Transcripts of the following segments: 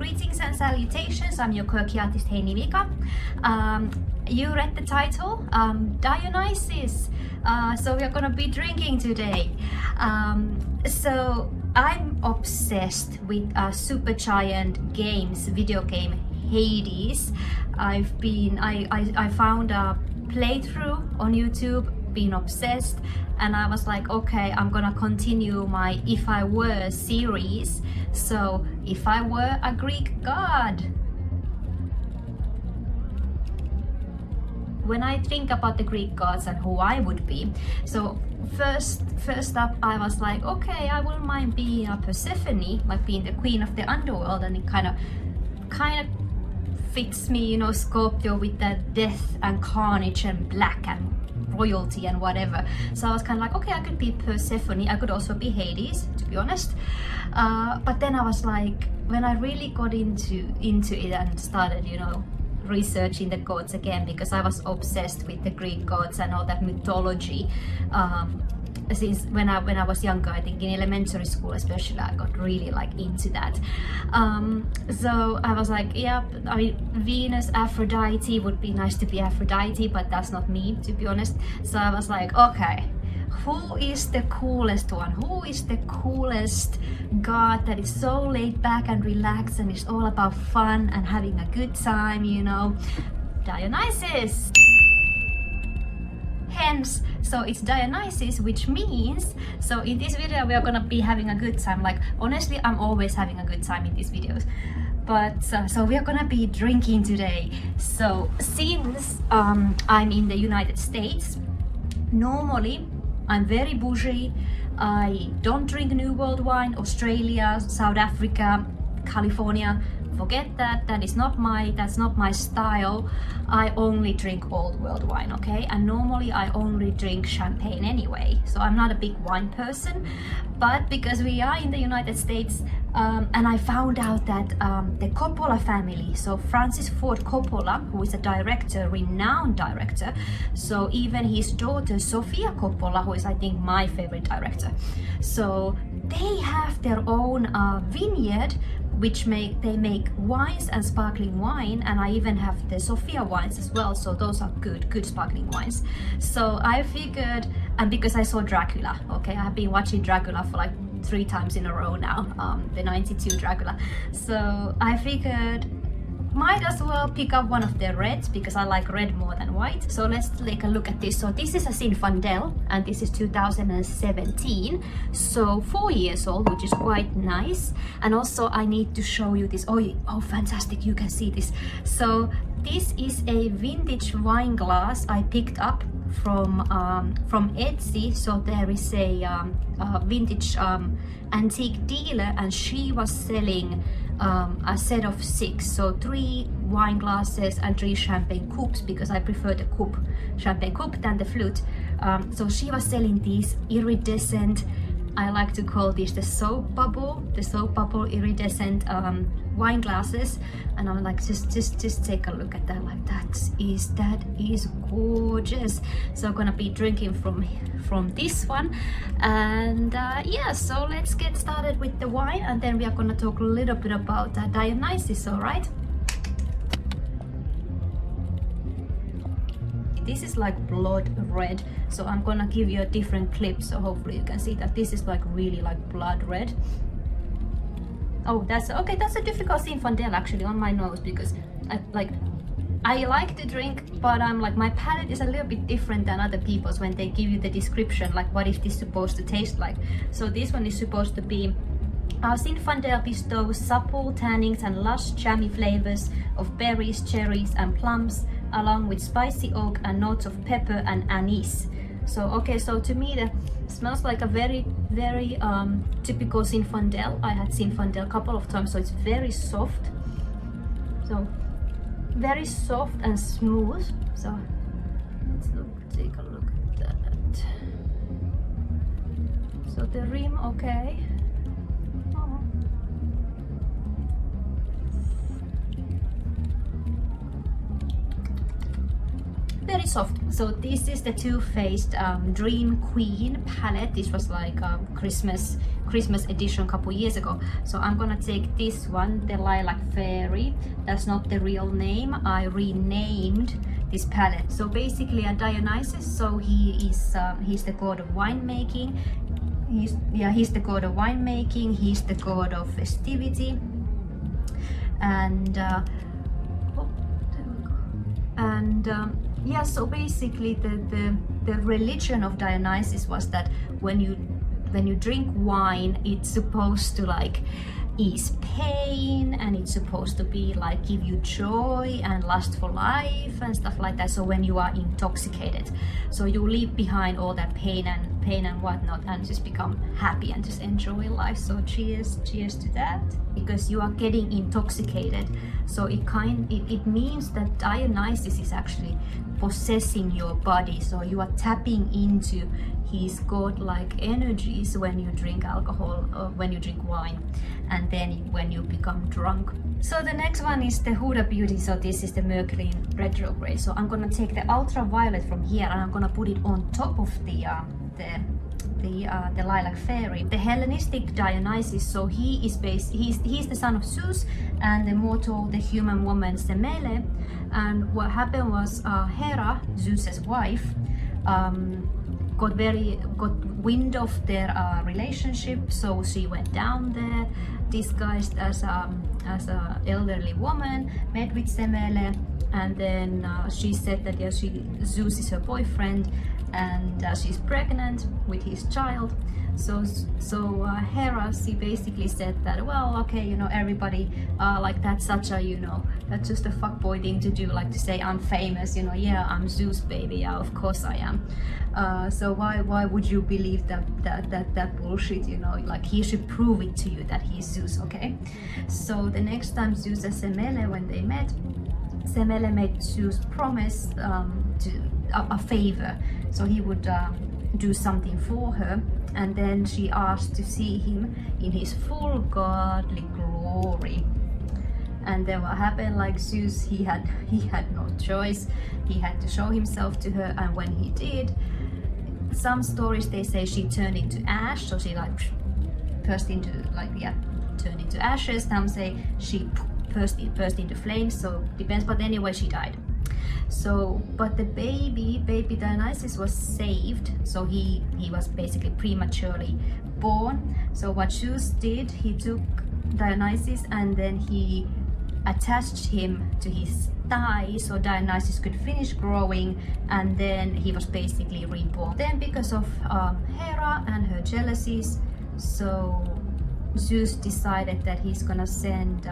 Greetings and salutations, I'm your quirky artist Heini Mika. You read the title, Dionysus. So we are gonna be drinking today. So I'm obsessed with Supergiant games, video game Hades. I found a playthrough on YouTube, been obsessed, and I was like, okay, I'm gonna continue my If I Were series. So if I were a Greek god. When I think about the Greek gods and who I would be, so first up I was like, okay, I wouldn't mind being a Persephone, like being the queen of the underworld, and it kind of fits me, you know, Scorpio with that death and carnage and black and royalty and whatever. So I was kind of like, okay, I could be Persephone, I could also be Hades, to be honest. But then I was like, when I really got into it and started, you know, researching the gods again, because I was obsessed with the Greek gods and all that mythology since when I was younger. I think in elementary school especially I got really like into that. So I was like, yeah, I mean, Venus, Aphrodite, would be nice to be Aphrodite, but that's not me, to be honest. So I was like, okay, who is the coolest one? Who is the coolest god that is so laid back and relaxed and is all about fun and having a good time, you know? Dionysus! Hence, so it's Dionysus, which means, so in this video we are gonna be having a good time. Like, honestly, I'm always having a good time in these videos. But so we are gonna be drinking today. So since I'm in the United States, normally I'm very bougie. I don't drink New World wine. Australia, South Africa, California, forget that. That's not my style. I only drink Old World wine, okay? And normally I only drink champagne anyway. So I'm not a big wine person. But because we are in the United States, and I found out that the Coppola family, so Francis Ford Coppola, who is a director, renowned director, so even his daughter Sofia Coppola, who is, I think, my favorite director, so they have their own vineyard, which they make wines and sparkling wine, and I even have the Sofia wines as well, so those are good sparkling wines. So I figured, and because I saw Dracula, okay, I have been watching Dracula for like 3 times in a row now, the 92 Dracula, so I figured might as well pick up one of the reds because I like red more than white. So let's take a look at this. So this is a Zinfandel and this is 2017, so 4 years old, which is quite nice. And also I need to show you this. Oh fantastic, you can see this. So this is a vintage wine glass I picked up from Etsy. So there is a vintage antique dealer, and she was selling a set of 6, so 3 wine glasses and 3 champagne coupes, because I prefer the champagne coupe than the flute. So she was selling these iridescent, I like to call this the soap bubble iridescent wine glasses, and I'm like, just take a look at that. Like, that is gorgeous. So I'm gonna be drinking from this one, and yeah, so let's get started with the wine, and then we are gonna talk a little bit about Dionysus. All right, this is like blood red, so I'm gonna give you a different clip, so hopefully you can see that this is like really like blood red. Oh, that's okay, that's a difficult Zinfandel actually on my nose, because I like the drink, but I'm like, my palate is a little bit different than other people's when they give you the description, like what is this supposed to taste like. So this one is supposed to be Zinfandel bestows supple tannins and lush jammy flavors of berries, cherries and plums, along with spicy oak and notes of pepper and anise. So okay, so to me that smells like a very typical Zinfandel. I had Zinfandel a couple of times, so it's very soft, so very soft and smooth. So let's take a look at that. So the rim, okay. Very very soft. So this is the Too Faced Dream Queen palette. This was like Christmas edition a couple years ago. So I'm gonna take this one, the Lilac Fairy. That's not the real name. I renamed this palette. So basically a Dionysus. So he's the god of winemaking. He's the god of winemaking. He's the god of festivity. And yeah, so basically the religion of Dionysus was that when you drink wine, it's supposed to like ease pain, and it's supposed to be like give you joy and lust for life and stuff like that. So when you are intoxicated, so you leave behind all that pain and whatnot, and just become happy and just enjoy life. So cheers to that, because you are getting intoxicated. So it means that Dionysus is actually possessing your body. So you are tapping into his godlike energies when you drink alcohol or when you drink wine, and then when you become drunk. So the next one is the Huda Beauty. So this is the Mercury in retrograde. So I'm gonna take the ultraviolet from here and I'm gonna put it on top of the Lilac Fairy, the Hellenistic Dionysus. So he's the son of Zeus, and the mortal, the human woman Semele. And what happened was Hera, Zeus's wife, got wind of their relationship. So she went down there disguised as a elderly woman, met with Semele, and then she said that Zeus is her boyfriend, and she's pregnant with his child. So Hera, she basically said that, well, okay, everybody like that's such a, that's just a fuckboy thing to do, like to say I'm famous, yeah, I'm Zeus, baby, yeah, of course I am. So why would you believe that bullshit, like he should prove it to you that he's Zeus, okay? So the next time Zeus and Semele, when they met, Semele made Zeus promise a favor, so he would do something for her, and then she asked to see him in his full godly glory. And then what happened, like Zeus, he had no choice, he had to show himself to her, and when he did, some stories they say she turned into ash, so she like burst into turned into ashes. Some say she burst into flames, so depends, but anyway she died. So but the baby Dionysus was saved, so he was basically prematurely born. So what Zeus did, he took Dionysus and then he attached him to his thigh so Dionysus could finish growing, and then he was basically reborn. Then because of Hera and her jealousies, so Zeus decided that he's gonna send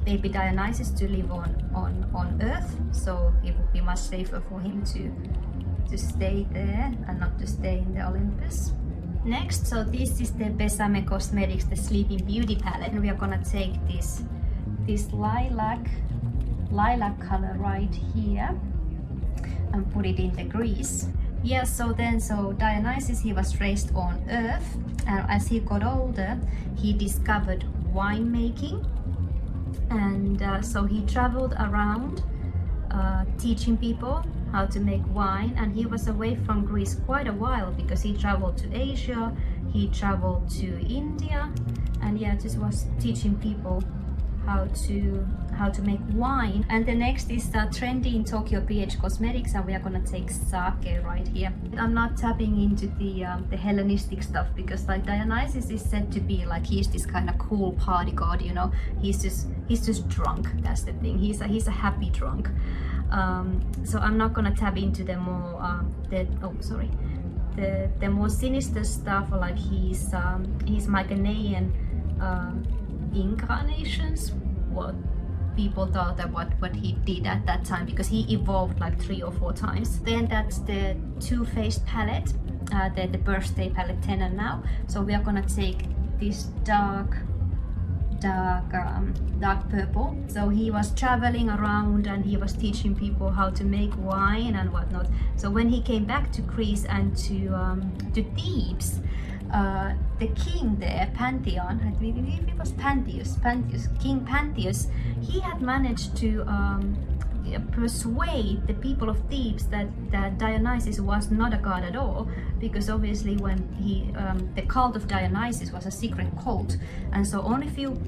baby Dionysus to live on Earth, so it would be much safer for him to stay there and not to stay in the Olympus. Next, so this is the Besame Cosmetics, the Sleeping Beauty palette, and we are gonna take this lilac color right here and put it in the grease. Yeah, so Dionysus, he was raised on Earth, and as he got older, he discovered winemaking. And so he traveled around teaching people how to make wine, and he was away from Greece quite a while because he traveled to Asia, he traveled to India, and yeah, just was teaching people how to make wine. And the next is trendy in Tokyo PH Cosmetics, and we are gonna take sake right here. I'm not tapping into the Hellenistic stuff because like Dionysus is said to be like he's this kind of cool party god, he's just drunk. That's the thing. He's a happy drunk. So I'm not gonna tap into the more the more sinister stuff, like his Mycenaean incarnations, what people thought about what he did at that time, because he evolved like 3 or 4 times. Then that's the Too Faced palette, the birthday palette 10 and now. So we are gonna take this dark purple. So he was traveling around and he was teaching people how to make wine and whatnot. So when he came back to Greece and to Thebes, the king there, Pantheon, I believe it was Pantheus, King Pantheus, he had managed to persuade the people of Thebes that Dionysus was not a god at all, because obviously when the cult of Dionysus was a secret cult, and so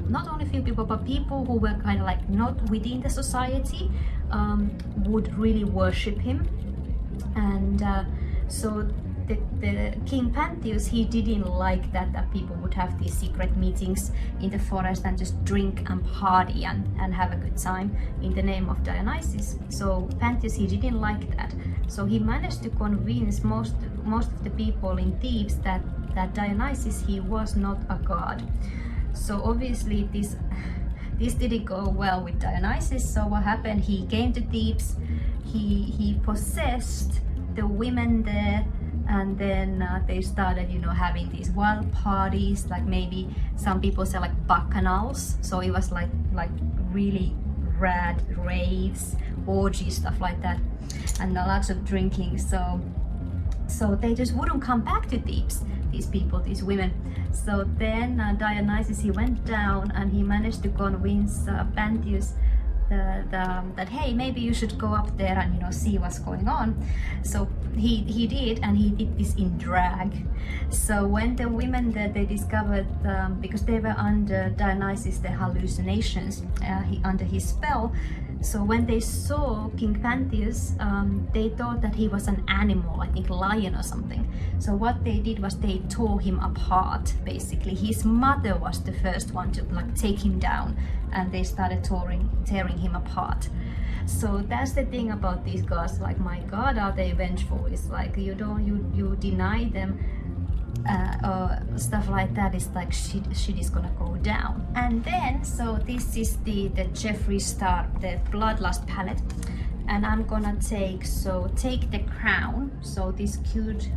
not only few people, but people who were kind of like not within the society would really worship him. And so the King Pantheus, he didn't like that people would have these secret meetings in the forest and just drink and party and have a good time in the name of Dionysus. So Pantheus, he didn't like that. So he managed to convince most of the people in Thebes that Dionysus, he was not a god. So obviously this didn't go well with Dionysus. So what happened? He came to Thebes, he possessed the women there, and then they started, you know, having these wild parties, like maybe some people say like bacchanals. So it was like really rad raves, orgies, stuff like that, and lots of drinking. So they just wouldn't come back to Thebes, these people, these women. So then Dionysus, he went down and he managed to convince Pantheus that hey, maybe you should go up there and, you know, see what's going on. So he did, and he did this in drag. So when the women that they discovered, because they were under Dionysus, the hallucinations, under his spell. So when they saw King Pantheus, they thought that he was an animal, I think lion or something. So what they did was they tore him apart, basically. His mother was the first one to like take him down, and they started tearing him apart. So that's the thing about these gods, like, my God, are they vengeful? It's like you deny them, stuff like that. Is like shit is gonna go down. And then, so this is the Jeffree Star, the Bloodlust palette, and I'm gonna take the crown. So this cute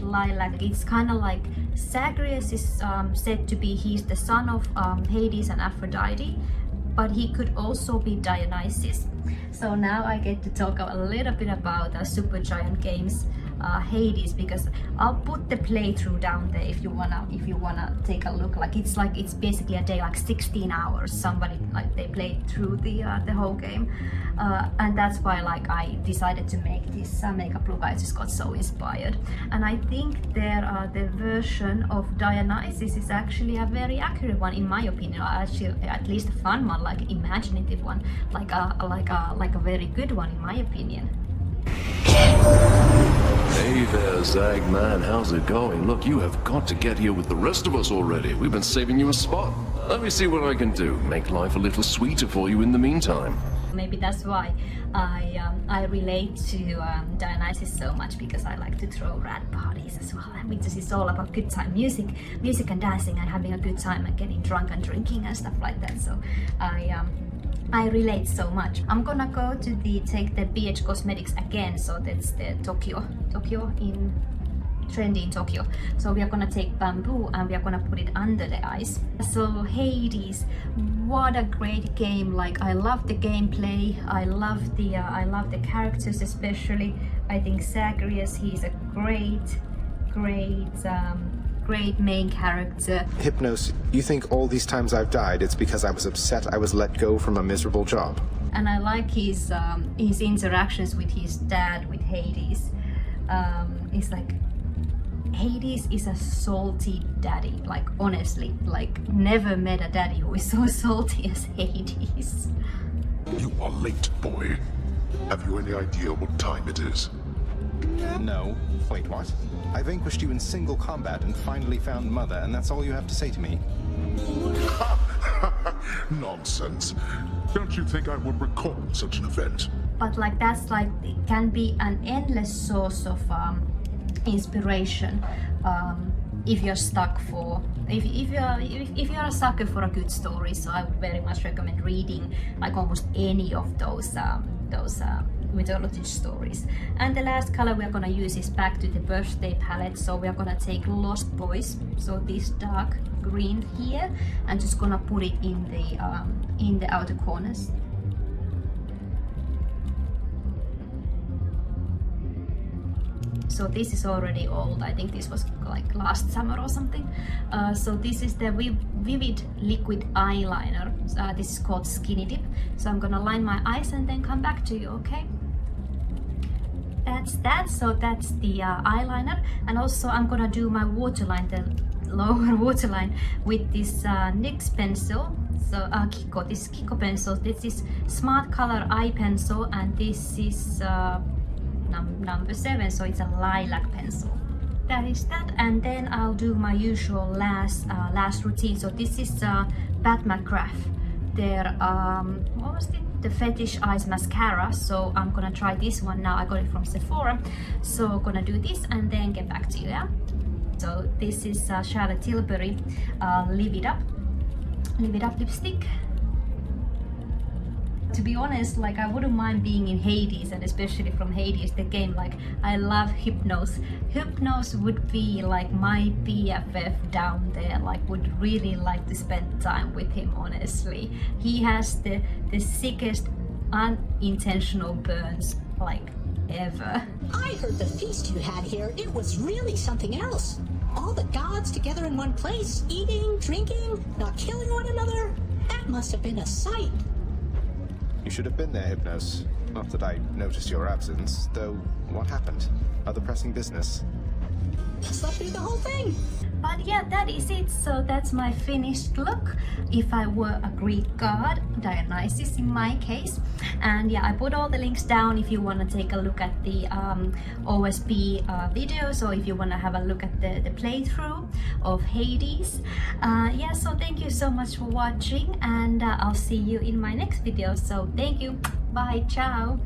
lilac, it's kind of like Zagreus is said to be, he's the son of Hades and Aphrodite, but he could also be Dionysus. So now I get to talk a little bit about Supergiant Games Hades, because I'll put the playthrough down there if you wanna take a look. Like it's basically a day, like 16 hours. Somebody, like, they played through the whole game, and that's why, like, I decided to make this makeup look. I just got so inspired, and I think the version of Dionysus is actually a very accurate one, in my opinion. Actually, at least a fun one, like imaginative one, like a very good one, in my opinion. Hey there, Zag man, how's it going? Look, you have got to get here with the rest of us already. We've been saving you a spot. Let me see what I can do. Make life a little sweeter for you in the meantime. Maybe that's why I relate to Dionysus so much, because I like to throw rad parties as well. I mean, this is all about good time, music and dancing and having a good time and getting drunk and drinking and stuff like that. So I relate so much. I'm gonna go to take the BH Cosmetics again. So that's the Tokyo trendy in Tokyo. So we are gonna take bamboo and we are gonna put it under the eyes. So Hades, what a great game! Like, I love the gameplay. I love the characters, especially. I think Zagreus, he's a great main character. Hypnos, you think all these times I've died, it's because I was upset I was let go from a miserable job? And I like his interactions with his dad, with Hades. It's like, Hades is a salty daddy. Like, honestly, like, never met a daddy who is so salty as Hades. You are late, boy. Have you any idea what time it is? No. Wait, what? I vanquished you in single combat and finally found Mother, and that's all you have to say to me? Nonsense. Don't you think I would recall such an event? But like, that's like, it can be an endless source of inspiration if you're stuck for, if you're a sucker for a good story. So I would very much recommend reading like almost any of those mythology stories. And the last color we are gonna use is back to the birthday palette. So we are gonna take Lost Boys, so this dark green here, and just gonna put it in the outer corners. So this is already old. I think this was like last summer or something. So this is the Vivid Liquid Eyeliner. This is called Skinny Dip. So I'm gonna line my eyes and then come back to you, okay? That's that. So that's the eyeliner, and also I'm gonna do my waterline, the lower waterline, with this NYX pencil. So Kiko, this Kiko pencil. This is Smart Color Eye Pencil, and this is number 7, so it's a lilac pencil. That is that, and then I'll do my usual last routine. So this is Pat McGrath, their what was it? The Fetish Eyes mascara. So I'm gonna try this one now. I got it from Sephora, so I'm gonna do this and then get back to you. Yeah. So this is Charlotte Tilbury Live It Up lipstick. To be honest, like, I wouldn't mind being in Hades, and especially from Hades, the game. Like, I love Hypnos. Hypnos would be like my BFF down there. Like, would really like to spend time with him, honestly. He has the sickest unintentional burns, like, ever. I heard the feast you had here. It was really something else. All the gods together in one place, eating, drinking, not killing one another. That must have been a sight. You should have been there, Hypnos. Not that I noticed your absence, though. What happened? Other pressing business? Slept through the whole thing. But yeah, that is it. So that's my finished look. If I were a Greek god, Dionysus in my case. And yeah, I put all the links down if you want to take a look at the OSP videos, or if you want to have a look at the playthrough of Hades. Yeah, so thank you so much for watching, and I'll see you in my next video. So thank you. Bye. Ciao.